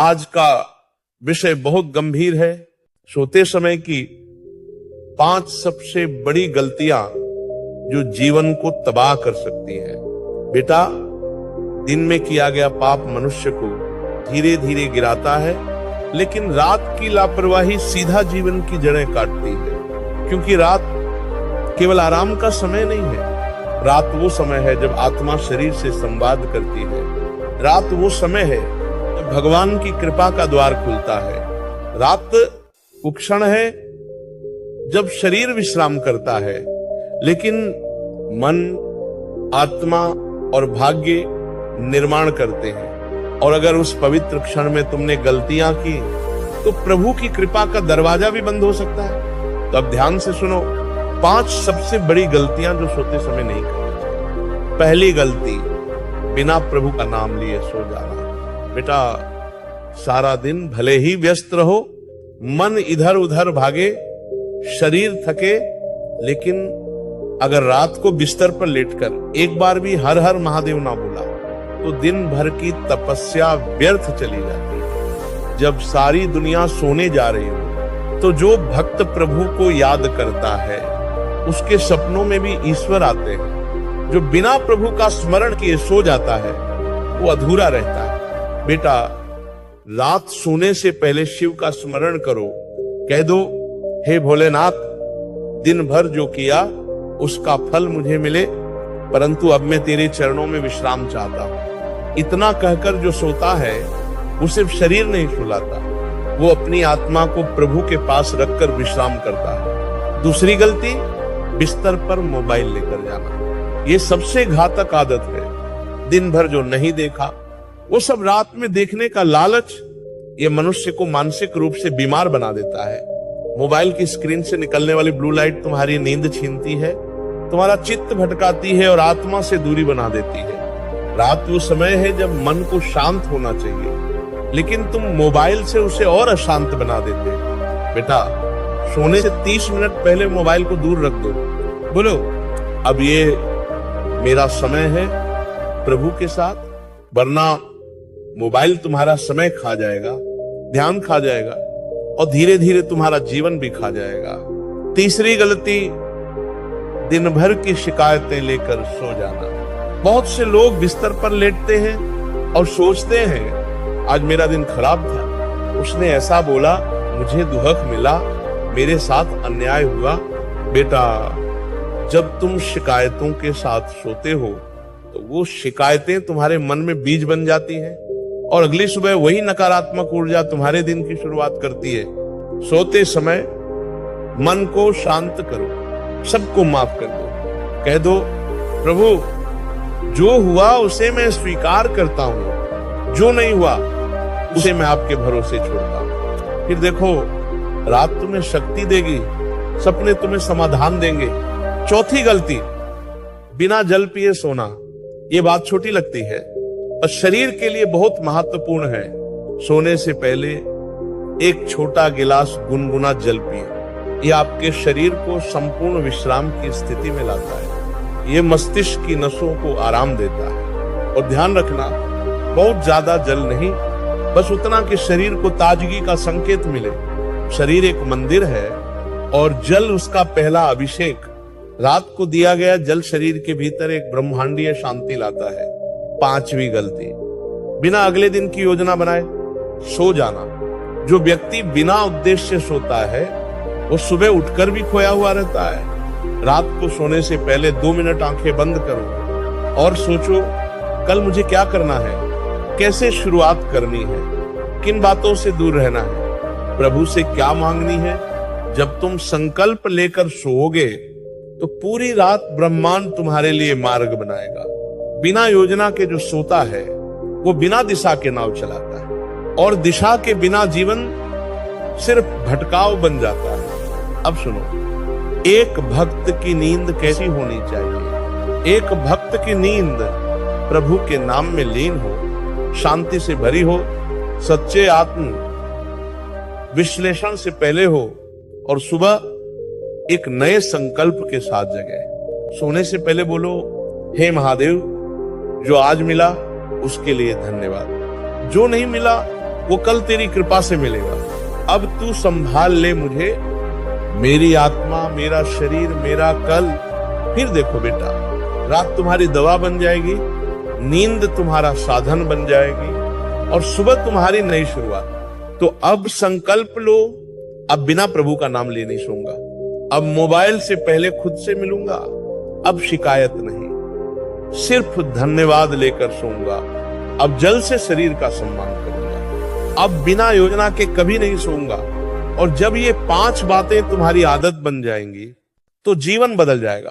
आज का विषय बहुत गंभीर है। सोते समय की 5 सबसे बड़ी गलतियां जो जीवन को तबाह कर सकती हैं। बेटा, दिन में किया गया पाप मनुष्य को धीरे धीरे गिराता है, लेकिन रात की लापरवाही सीधा जीवन की जड़ें काटती है। क्योंकि रात केवल आराम का समय नहीं है। रात वो समय है जब आत्मा शरीर से संवाद करती है। रात वो समय है जब भगवान की कृपा का द्वार खुलता है। रात वो क्षण है जब शरीर विश्राम करता है, लेकिन मन, आत्मा और भाग्य निर्माण करते हैं। और अगर उस पवित्र क्षण में तुमने गलतियां की तो प्रभु की कृपा का दरवाजा भी बंद हो सकता है। तो अब ध्यान से सुनो, 5 सबसे बड़ी गलतियां जो सोते समय नहीं करनी चाहिए। पहली गलती, बिना प्रभु का नाम लिए सो जाना। बेटा, सारा दिन भले ही व्यस्त रहो, मन इधर उधर भागे, शरीर थके, लेकिन अगर रात को बिस्तर पर लेटकर एक बार भी हर हर महादेव ना बोला तो दिन भर की तपस्या व्यर्थ चली जाती है। जब सारी दुनिया सोने जा रही हो तो जो भक्त प्रभु को याद करता है उसके सपनों में भी ईश्वर आते हैं। जो बिना प्रभु का स्मरण किए सो जाता है वो अधूरा रहता है। बेटा, रात सोने से पहले शिव का स्मरण करो। कह दो, हे भोलेनाथ, दिन भर जो किया उसका फल मुझे मिले, परंतु अब मैं तेरे चरणों में विश्राम चाहता हूं। इतना कहकर जो सोता है वो सिर्फ शरीर नहीं सुलाता, वो अपनी आत्मा को प्रभु के पास रखकर विश्राम करता है। दूसरी गलती, बिस्तर पर मोबाइल लेकर जाना। ये सबसे घातक आदत है। दिन भर जो नहीं देखा वो सब रात में देखने का लालच ये मनुष्य को मानसिक रूप से बीमार बना देता है। मोबाइल की स्क्रीन से निकलने वाली ब्लू लाइट तुम्हारी नींद छीनती है, तुम्हारा चित्त भटकाती है और आत्मा से दूरी बना देती है। रात वो समय है जब मन को शांत होना चाहिए, लेकिन तुम मोबाइल से उसे और अशांत बना देते हो। बेटा, सोने से 30 मिनट पहले मोबाइल को दूर रख दो। बोलो, अब ये मेरा समय है प्रभु के साथ, वरना मोबाइल तुम्हारा समय खा जाएगा, ध्यान खा जाएगा और धीरे धीरे तुम्हारा जीवन भी खा जाएगा। तीसरी गलती, दिन भर की शिकायतें लेकर सो जाना। बहुत से लोग बिस्तर पर लेटते हैं और सोचते हैं आज मेरा दिन खराब था, उसने ऐसा बोला, मुझे दुख मिला, मेरे साथ अन्याय हुआ। बेटा, जब तुम शिकायतों के साथ सोते हो तो वो शिकायतें तुम्हारे मन में बीज बन जाती हैं और अगली सुबह वही नकारात्मक ऊर्जा तुम्हारे दिन की शुरुआत करती है। सोते समय मन को शांत करो, सबको माफ कर दो। कह दो, प्रभु, जो हुआ उसे मैं स्वीकार करता हूं, जो नहीं हुआ उसे मैं आपके भरोसे छोड़ता हूं। फिर देखो, रात तुम्हें शक्ति देगी, सपने तुम्हें समाधान देंगे। चौथी गलती, बिना जल पिए सोना। ये बात छोटी लगती है और शरीर के लिए बहुत महत्वपूर्ण है। सोने से पहले एक छोटा गिलास गुनगुना जल पिए। ये आपके शरीर को संपूर्ण विश्राम की स्थिति में लाता है। ये मस्तिष्क की नसों को आराम देता है। और ध्यान रखना, बहुत ज्यादा जल नहीं, बस उतना कि शरीर को ताजगी का संकेत मिले। शरीर एक मंदिर है और जल उसका पहला अभिषेक। रात को दिया गया जल शरीर के भीतर एक ब्रह्मांडीय शांति लाता है। 5वीं गलती, बिना अगले दिन की योजना बनाए सो जाना। जो व्यक्ति बिना उद्देश्य सोता है वो सुबह उठकर भी खोया हुआ रहता है। रात को सोने से पहले 2 मिनट आंखें बंद करो और सोचो, कल मुझे क्या करना है, कैसे शुरुआत करनी है, किन बातों से दूर रहना है, प्रभु से क्या मांगनी है। जब तुम संकल्प लेकर सोओगे तो पूरी रात ब्रह्मांड तुम्हारे लिए मार्ग बनाएगा। बिना योजना के जो सोता है वो बिना दिशा के नाव चलाता है, और दिशा के बिना जीवन सिर्फ भटकाव बन जाता है। अब सुनो, एक भक्त की नींद कैसी होनी चाहिए? एक भक्त की नींद प्रभु के नाम में लीन हो, शांति से भरी हो, सच्चे आत्म विश्लेषण से पहले हो और सुबह एक नए संकल्प के साथ जगे। सोने से पहले बोलो, हे महादेव, जो आज मिला उसके लिए धन्यवाद, जो नहीं मिला वो कल तेरी कृपा से मिलेगा। अब तू संभाल ले मुझे, मेरी आत्मा, मेरा शरीर, मेरा कल। फिर देखो बेटा, रात तुम्हारी दवा बन जाएगी, नींद तुम्हारा साधन बन जाएगी और सुबह तुम्हारी नई शुरुआत। तो अब संकल्प लो, अब बिना प्रभु का नाम ले नहीं सोऊंगा, अब मोबाइल से पहले खुद से मिलूंगा, अब शिकायत नहीं, सिर्फ धन्यवाद लेकर सोऊंगा, अब जल से शरीर का सम्मान करूंगा, अब बिना योजना के कभी नहीं सोऊंगा। और जब ये 5 बातें तुम्हारी आदत बन जाएंगी तो जीवन बदल जाएगा।